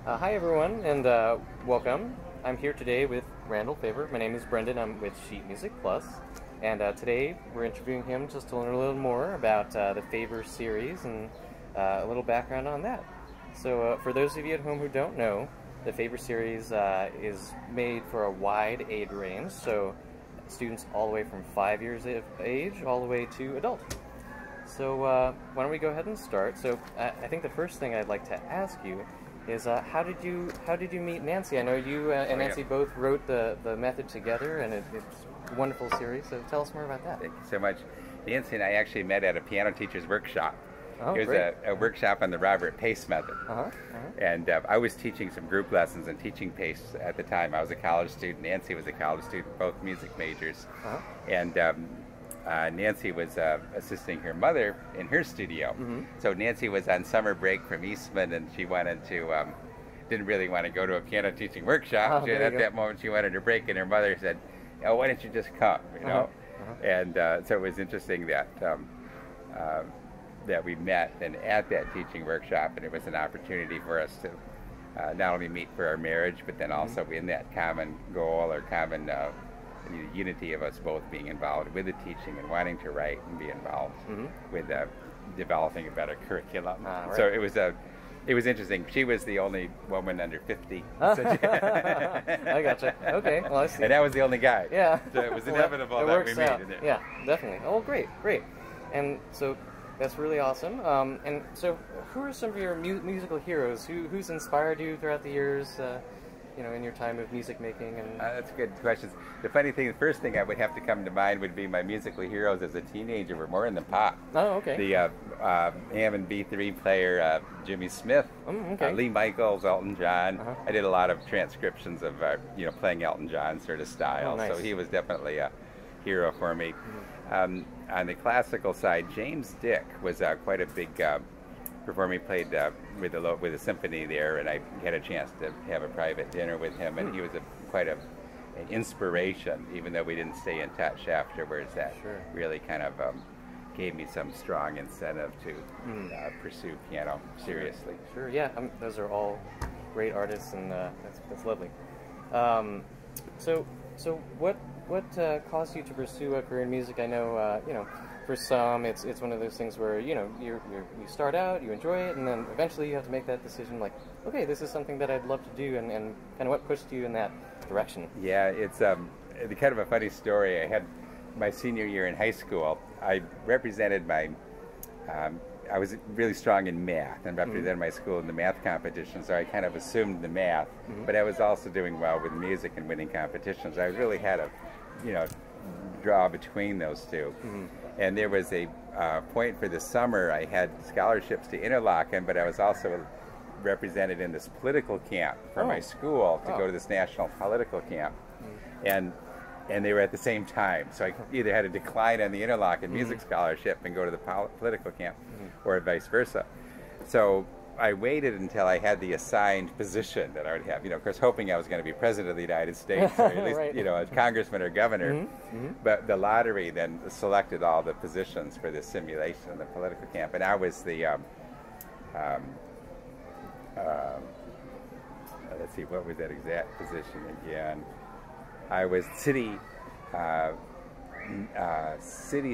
Hi everyone, and welcome. I'm here today with Randall Faber. My name is Brendan. I'm with Sheet Music Plus, and today we're interviewing him just to learn a little more about the Faber series and a little background on that. So, for those of you at home who don't know, the Faber series is made for a wide age range, so students all the way from 5 years of age all the way to adult. So, why don't we go ahead and start? So, I think the first thing I'd like to ask you is how did you meet Nancy? I know you and Nancy both wrote the method together, and it's a wonderful series. So tell us more about that. Thank you so much. Nancy and I actually met at a piano teacher's workshop. Oh, it was a workshop on the Robert Pace method. And I was teaching some group lessons and teaching Pace at the time. I was a college student. Nancy was a college student, both music majors. And Nancy was assisting her mother in her studio. So Nancy was on summer break from Eastman, and she wanted to, didn't really want to go to a piano teaching workshop. At that moment, she wanted a break, and her mother said, "Oh, why don't you just come?" You know. And so it was interesting that that we met and at that teaching workshop, and it was an opportunity for us to not only meet for our marriage, but then also in that common goal or common the unity of us both being involved with the teaching and wanting to write and be involved with developing a better curriculum. So it was interesting. She was the only woman under 50. I gotcha. Okay, well, I see. And I was the only guy. Yeah. So it was inevitable that we met. Yeah, definitely. Oh, great. And so that's really awesome. And so who are some of your musical heroes? Who's inspired you throughout the years? In your time of music making? And that's a good question. The funny thing, the first thing that would have to come to mind would be my musical heroes as a teenager were more in the pop. Oh, okay. The Hammond B3 player, Jimmy Smith, Lee Michaels, Elton John. I did a lot of transcriptions of, playing Elton John sort of style. Oh, nice. So he was definitely a hero for me. On the classical side, James Dick was quite a big performer. He played with a symphony there, and I had a chance to have a private dinner with him, and he was quite an inspiration, even though we didn't stay in touch afterwards. That really kind of gave me some strong incentive to pursue piano seriously. Sure, yeah, those are all great artists, and that's lovely. So what caused you to pursue a career in music? I know, for some, it's one of those things where you start out, you enjoy it, and then eventually you have to make that decision. Like, okay, this is something that I'd love to do, and kind of what pushed you in that direction. Yeah, it's kind of a funny story. I had my senior year in high school. I represented I was really strong in math and represented my school in the math competition, so I kind of assumed the math, but I was also doing well with music and winning competitions. I really had a, draw between those two. And there was a point for the summer, I had scholarships to Interlochen, but I was also represented in this political camp for my school to go to this national political camp. And they were at the same time, so I either had to decline on the Interlochen music scholarship and go to the political camp, or vice versa. So I waited until I had the assigned position that I would have, of course, hoping I was going to be president of the United States, or at least, a congressman or governor. But the lottery then selected all the positions for this simulation in the political camp, and I was the, let's see, what was that exact position again? I was city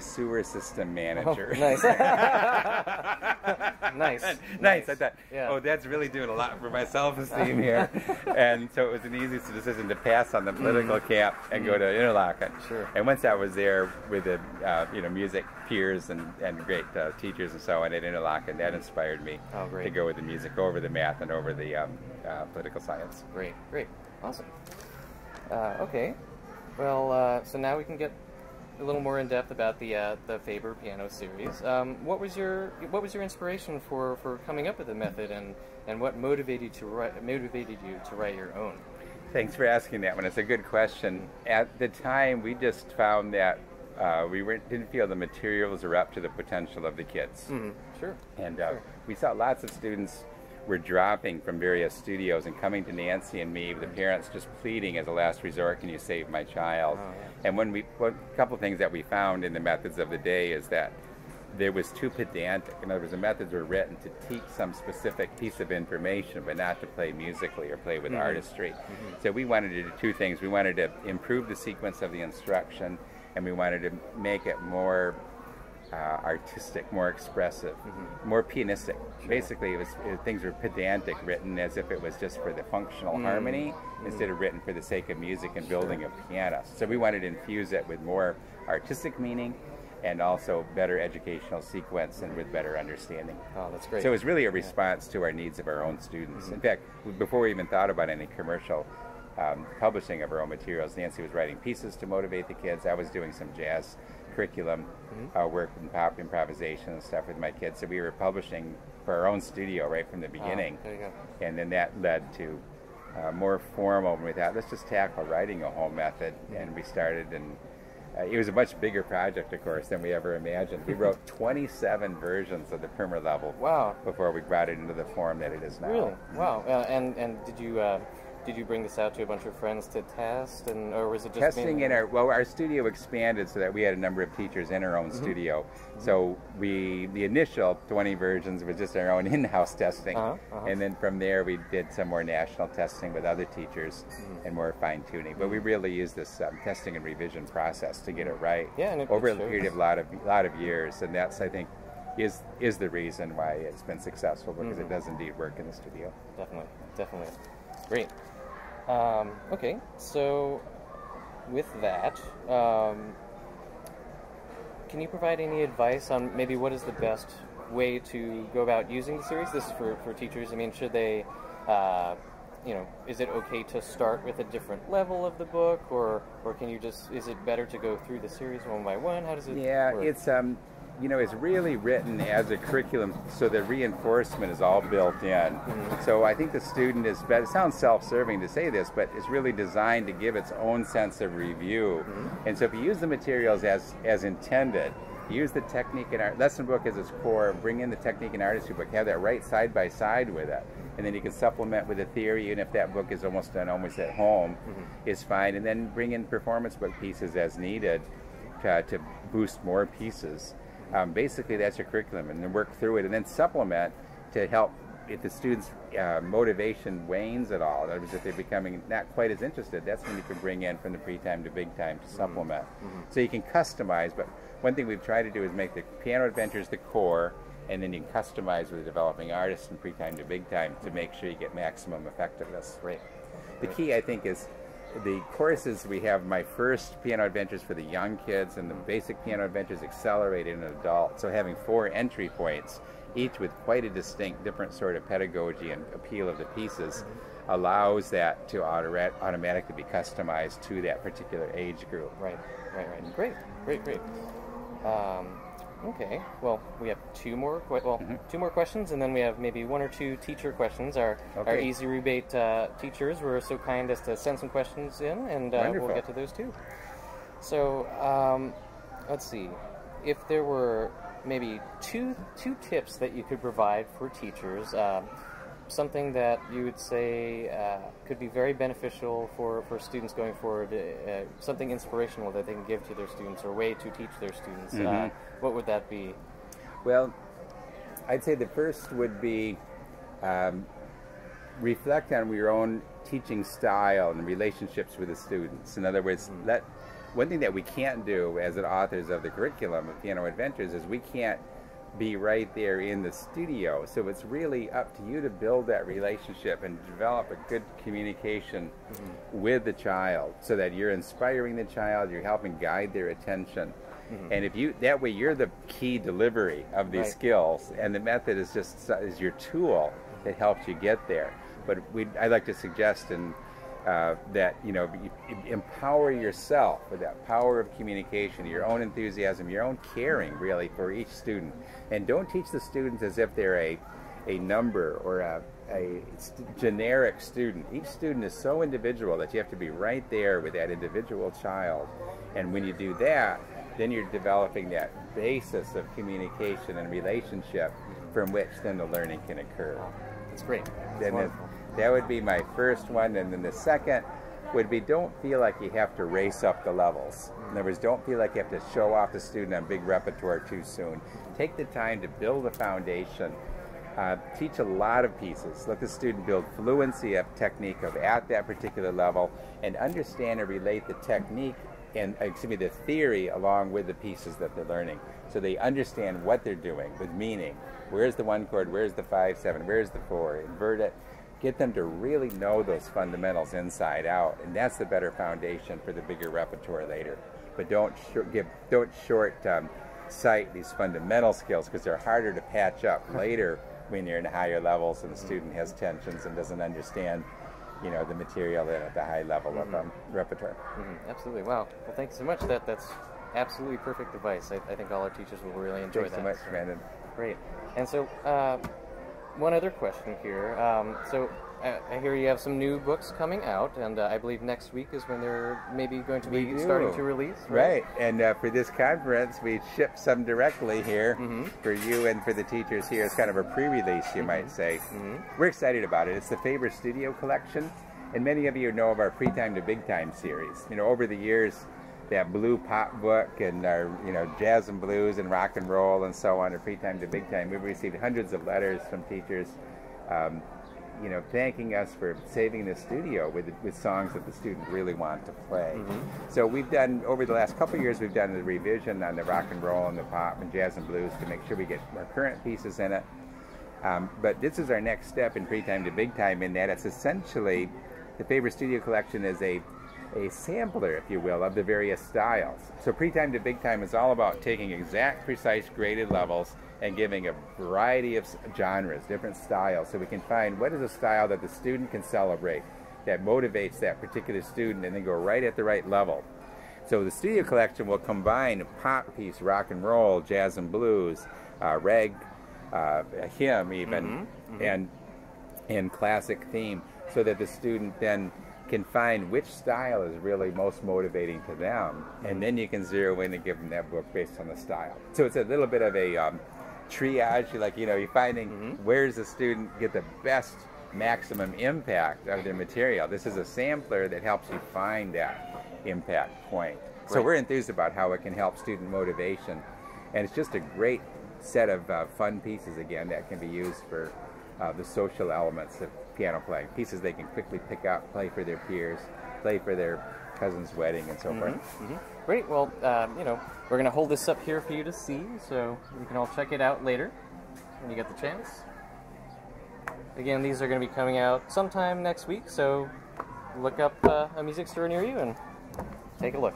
sewer system manager. Oh, nice. Nice. I thought, that's really doing a lot for my self-esteem here. And so it was an easy decision to pass on the political camp and go to Interlochen. Sure. And once I was there with the music peers and great teachers and so on at Interlochen, that inspired me to go with the music over the math and over the political science. Great. Awesome. Okay. Well, so now we can get a little more in depth about the Faber piano series. What was your inspiration for coming up with the method, and what motivated you to write your own? Thanks for asking that one. It's a good question. At the time, we just found that didn't feel the materials were up to the potential of the kids. Sure. And we saw lots of students were dropping from various studios and coming to Nancy and me, with the parents just pleading as a last resort, "Can you save my child?" And a couple of things that we found in the methods of the day is that there was too pedantic. In other words, the methods were written to teach some specific piece of information, but not to play musically or play with artistry. So we wanted to do two things. We wanted to improve the sequence of the instruction, and we wanted to make it more artistic, more expressive, more pianistic. Basically, things were pedantic, written as if it was just for the functional harmony, instead of written for the sake of music and building a piano. So we wanted to infuse it with more artistic meaning, and also better educational sequence and with better understanding. Oh, that's great. So it was really a response to our needs of our own students. In fact, before we even thought about any commercial publishing of our own materials, Nancy was writing pieces to motivate the kids. I was doing some jazz curriculum work and pop improvisation and stuff with my kids. So we were publishing for our own studio right from the beginning. There you go. And then that led to more formal. We thought, let's just tackle writing a whole method. And we started, and it was a much bigger project, of course, than we ever imagined. We wrote 27 versions of the primer level before we brought it into the form that it is now. Really? Wow. And did you bring this out to a bunch of friends to test, or was it just testing in our studio expanded so that we had a number of teachers in our own studio. So the initial 20 versions was just our own in-house testing, and then from there we did some more national testing with other teachers and more fine-tuning. But we really used this testing and revision process to get it right over a period of a lot of years, and that's, I think, is the reason why it's been successful, because it does indeed work in the studio. Definitely. Great. Okay, so with that, can you provide any advice on maybe what is the best way to go about using the series? This is for teachers. I mean, should they, is it okay to start with a different level of the book, or can you just, is it better to go through the series one by one? How does it work? It's it's really written as a curriculum, so the reinforcement is all built in. So I think the student is better. It sounds self-serving to say this, but it's really designed to give its own sense of review. And so if you use the materials as intended, use the technique and art lesson book as its core, bring in the technique and artistry book, have that right side by side with it, and then you can supplement with a theory, even if that book is almost done almost at home, is fine, and then bring in performance book pieces as needed to boost more pieces. Basically, that's your curriculum, and then work through it, and then supplement to help if the students' motivation wanes at all. In other words, if they're becoming not quite as interested, that's when you can bring in from the pre-time to big time to supplement. So you can customize, but one thing we've tried to do is make the piano adventures the core, and then you can customize with the developing artists from pre-time to big time to make sure you get maximum effectiveness. Great. The key, I think, is the courses. We have my first piano adventures for the young kids and the basic piano adventures accelerated in adult. So having 4 entry points, each with quite a distinct different sort of pedagogy and appeal of the pieces, allows that to automatically be customized to that particular age group. Right. Great. Okay. Well, we have two more questions, and then we have maybe 1 or 2 teacher questions. Our Easy Rebate teachers were so kind as to send some questions in, and we'll get to those too. So let's see. If there were maybe two tips that you could provide for teachers, something that you would say could be very beneficial for students going forward, something inspirational that they can give to their students, or a way to teach their students, what would that be? Well, I'd say the first would be reflect on your own teaching style and relationships with the students. In other words, one thing that we can't do as the authors of the curriculum of Piano Adventures is we can't be right there in the studio. So it's really up to you to build that relationship and develop a good communication with the child, so that you're inspiring the child, you're helping guide their attention. And if that way you're the key delivery of these skills, and the method is is your tool that helps you get there. But I'd like to suggest that you empower yourself with that power of communication, your own enthusiasm, your own caring, really, for each student. And don't teach the students as if they're a number or a generic student. Each student is so individual that you have to be right there with that individual child. And when you do that, then you're developing that basis of communication and relationship from which then the learning can occur. That's great. That would be my first one. And then the second would be don't feel like you have to race up the levels. In other words, don't feel like you have to show off the student on big repertoire too soon. Take the time to build a foundation. Teach a lot of pieces. Let the student build fluency of technique at that particular level, and understand and relate the technique and the theory along with the pieces that they're learning, so they understand what they're doing with meaning. Where's the 1 chord? Where's the 5/7? Where's the 4? Invert it. Get them to really know those fundamentals inside out, and that's the better foundation for the bigger repertoire later. But don't short sight these fundamental skills, because they're harder to patch up later when you're in higher levels and the student has tensions and doesn't understand, the material at the high level of repertoire. Absolutely. Wow. Well, thank you so much. That's absolutely perfect advice. I think all our teachers will really enjoy that. Thanks so much, Brandon. Great. And so, one other question here. So, I hear you have some new books coming out, and I believe next week is when they're maybe going to be starting to release. Right. And for this conference, we ship some directly here for you and for the teachers here. It's kind of a pre-release, you might say. We're excited about it. It's the Faber Studio Collection, and many of you know of our Pre-Time to Big Time series. Over the years, that blue pop book and our, jazz and blues and rock and roll and so on, or Pre-Time to Big Time, we've received hundreds of letters from teachers thanking us for saving the studio with songs that the students really want to play. So we've done, over the last couple of years, we've done a revision on the rock and roll and the pop and jazz and blues to make sure we get more current pieces in it. But this is our next step in Pre-Time to Big Time, in that it's essentially, the Faber Studio Collection is a sampler, if you will, of the various styles. So Pre-Time to Big Time is all about taking exact, precise, graded levels and giving a variety of genres, different styles, so we can find what is a style that the student can celebrate, that motivates that particular student, and then go right at the right level. So the Studio Collection will combine a pop piece, rock and roll, jazz and blues, reg, a hymn even, and classic theme, so that the student then can find which style is really most motivating to them, and then you can zero in and give them that book based on the style. So it's a little bit of a triage, you're finding where's the student get the best maximum impact of their material. This is a sampler that helps you find that impact point. So we're enthused about how it can help student motivation, and it's just a great set of fun pieces, again, that can be used for the social elements of piano playing, pieces they can quickly pick up, play for their peers, play for their cousin's wedding, and so forth. Great. Well, we're going to hold this up here for you to see, so you can all check it out later when you get the chance. Again, these are going to be coming out sometime next week, so look up a music store near you and take a look.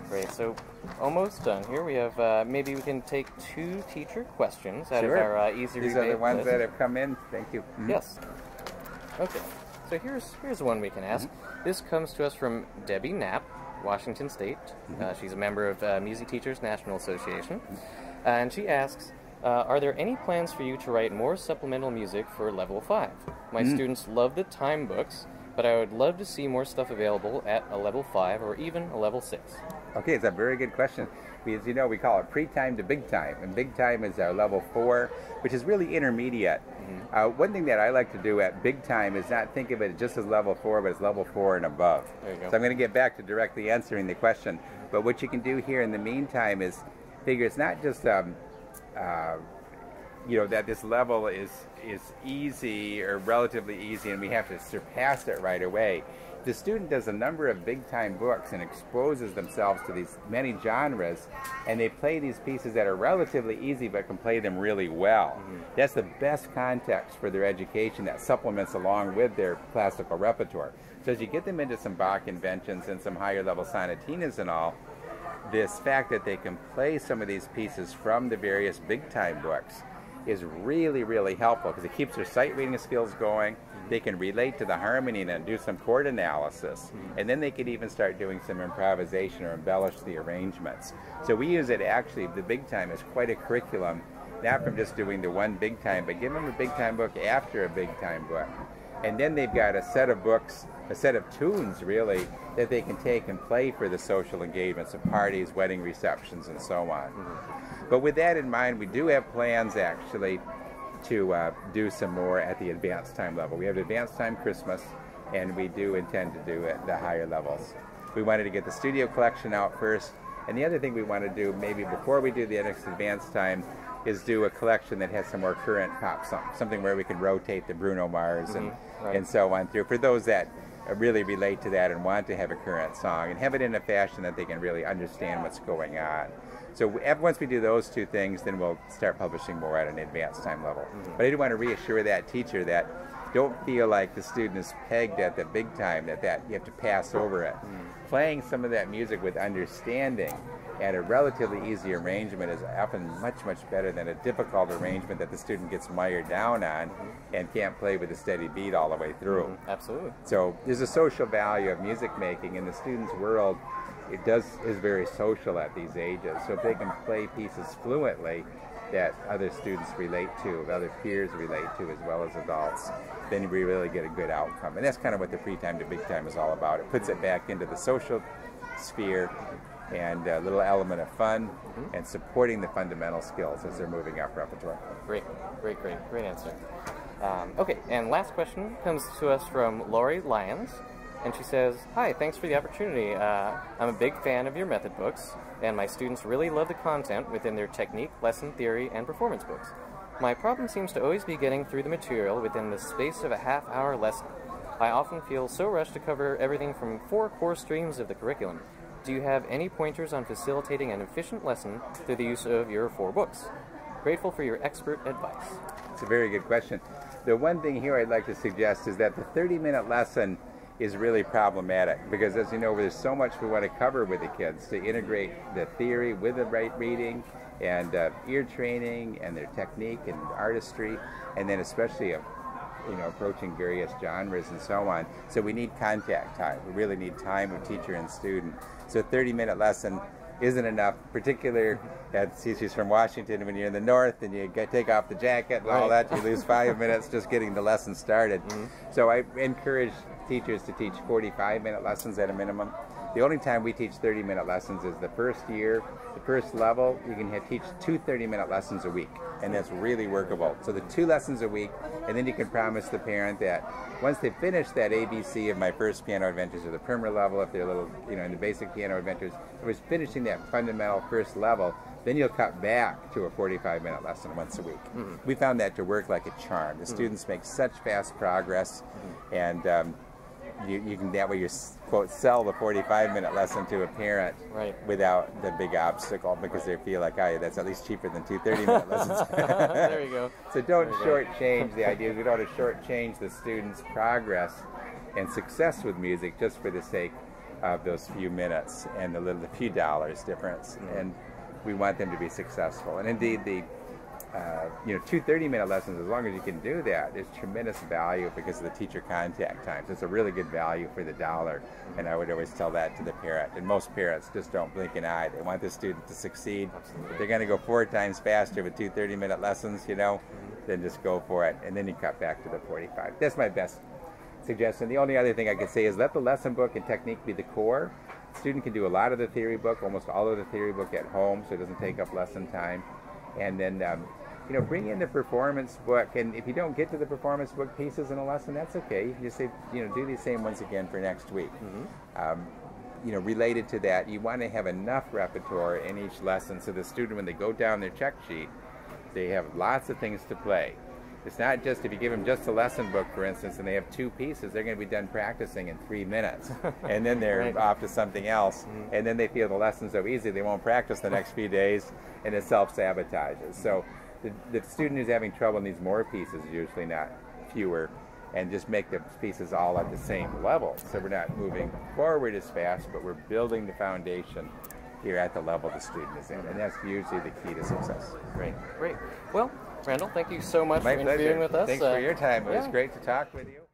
Great. So almost done here. We have, maybe we can take 2 teacher questions out of our easy These are the ones that have come in. Thank you. Yes. Okay. So here's one we can ask. This comes to us from Debbie Knapp, Washington State. She's a member of Music Teachers National Association. And she asks, are there any plans for you to write more supplemental music for Level 5? My students love the time books, but I would love to see more stuff available at a Level 5 or even a Level 6. Okay, it's a very good question. As you know, we call it Pre-Time to Big Time, and Big Time is our Level 4, which is really intermediate. One thing that I like to do at Big Time is not think of it just as Level 4, but as Level 4 and above. There you go. So I'm going to get back to directly answering the question, but what you can do here in the meantime is figure it's not just that this level is easy or relatively easy and we have to surpass it right away. The student does a number of big time books and exposes themselves to these many genres, and they play these pieces that are relatively easy but can play them really well. That's the best context for their education that supplements along with their classical repertoire. So as you get them into some Bach inventions and some higher level sonatinas and all, this fact that they can play some of these pieces from the various big time books is really, really helpful, because it keeps their sight reading skills going. They can relate to the harmony and do some chord analysis, and then they could even start doing some improvisation or embellish the arrangements. So we use it actually, the big time, is quite a curriculum, not from just doing the one big time, but give them a big time book after a big time book. And then they've got a set of books, a set of tunes really, that they can take and play for the social engagements of parties, wedding receptions, and so on. But with that in mind, we do have plans actually to do some more at the advanced time level. We have advanced time Christmas, and we do intend to do it the higher levels. We wanted to get the studio collection out first, and the other thing we want to do maybe before we do the next advanced time is do a collection that has some more current pop songs, something where we can rotate the Bruno Mars and so on through, for those that really relate to that and want to have a current song, and have it in a fashion that they can really understand what's going on. So once we do those two things, then we'll start publishing more at an advanced time level. But I do want to reassure that teacher that don't feel like the student is pegged at the big time, that you have to pass over it. Playing some of that music with understanding and a relatively easy arrangement is often much, much better than a difficult arrangement that the student gets mired down on and can't play with a steady beat all the way through. Absolutely. So there's a social value of music making in the student's world. It is very social at these ages. So if they can play pieces fluently that other students relate to, other peers relate to, as well as adults, then we really get a good outcome. And that's kind of what the pre-time to big time is all about. It puts it back into the social sphere, and a little element of fun, and supporting the fundamental skills as they're moving up repertoire. Great answer. Okay, and last question comes to us from Lori Lyons, and she says, "Hi, thanks for the opportunity. I'm a big fan of your method books, and my students really love the content within their technique, lesson theory, and performance books. My problem seems to always be getting through the material within the space of a half-hour lesson. I often feel so rushed to cover everything from 4 core streams of the curriculum. Do you have any pointers on facilitating an efficient lesson through the use of your 4 books? Grateful for your expert advice." It's a very good question. The one thing here I'd like to suggest is that the 30-minute lesson is really problematic, because as you know, there's so much we want to cover with the kids to integrate the theory with the right reading and ear training and their technique and artistry, and then especially approaching various genres and so on. So we need contact time. We really need time with teacher and student. So a 30-minute lesson isn't enough, particularly at she's from Washington. When you're in the north and you take off the jacket and all that, you lose 5 minutes just getting the lesson started. So I encourage teachers to teach 45-minute lessons at a minimum. The only time we teach 30-minute lessons is the first year, the first level. You can teach 2 30-minute lessons a week, and that's really workable. So the 2 lessons a week, and then you can promise the parent that once they finish that ABC of my first piano adventures, or the primer level, if they're little, in the basic piano adventures, if it was finishing that fundamental first level, then you'll cut back to a 45-minute lesson once a week. We found that to work like a charm. The students make such fast progress, and you can that way you quote sell the 45-minute lesson to a parent without the big obstacle, because they feel like, that's at least cheaper than 2 30-minute lessons. There you go. So don't shortchange the idea. We don't want to shortchange the students' progress and success with music just for the sake of those few minutes and the few dollars difference. And we want them to be successful. And indeed, the 2 30-minute lessons, as long as you can do that, there's tremendous value because of the teacher contact times. It's a really good value for the dollar, and I would always tell that to the parent. And most parents just don't blink an eye. They want the student to succeed. If they're going to go 4 times faster with 2 30-minute lessons, then just go for it, and then you cut back to the 45. That's my best suggestion. The only other thing I could say is let the lesson book and technique be the core. The student can do a lot of the theory book, almost all of the theory book at home, so it doesn't take up lesson time. And then bring in the performance book, and if you don't get to the performance book pieces in a lesson, that's okay. You can just say, do these same ones again for next week. Related to that, you want to have enough repertoire in each lesson so the student, when they go down their check sheet, they have lots of things to play. It's not just if you give them just a lesson book, for instance, and they have 2 pieces, they're going to be done practicing in 3 minutes. And then they're off to something else. And then they feel the lesson's so easy, they won't practice the next few days, and it self-sabotages. So the student who's having trouble needs more pieces, usually not fewer, and just make the pieces all at the same level. So we're not moving forward as fast, but we're building the foundation here at the level the student is in. And that's usually the key to success. Great. Well, Randall, thank you so much for interviewing with us. Thanks for your time. It was great to talk with you.